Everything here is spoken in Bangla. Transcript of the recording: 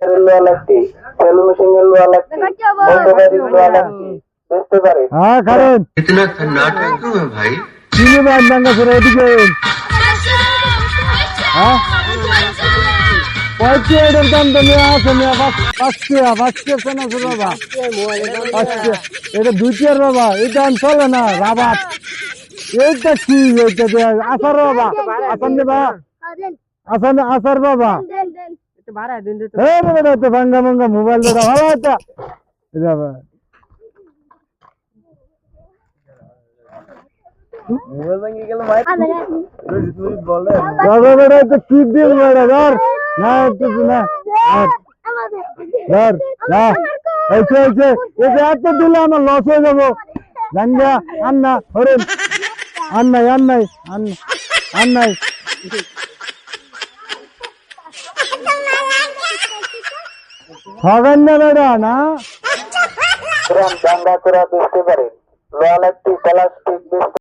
লোয়া লাগতি সেলু মেশিন এর লোয়া লাগতি বলতে পারি লোয়া লাগতি বুঝতে পারে। হ্যাঁ কারণ इतना सन्नाटा क्यों है भाई? চিনি বাদ দাঙ্গা করে এদিকে হ্যাঁ কয়েকটি এটার দাম তো নিয়ে আসে নিয়ে পাঁচটি শোনা আছে বাবা পাঁচটি এটা দুইটিয়ার বাবা এই দাম চলে না রাবাত এইটা কি এইটা আসার বাবা আসান দেবা আসার বাবা হ্যাঁ বাবা তো ভাঙ্গা ভাঙ্গা মোবাইল দাদা ভালো এটা যাবা মোবাইল ভাঙি গেল ভাই তুই বলে দাদা বেটা তো কি দিন বেটা ধর না একটু না ধর না এই এত দিলে আমার লস হয়ে যাবো গাঙ্গা আন্না হরেন আন্নাই হবেন না বেটা না দাঙ্গা করে বুঝতে পারে লোয়া লাগতি প্লাস্টিক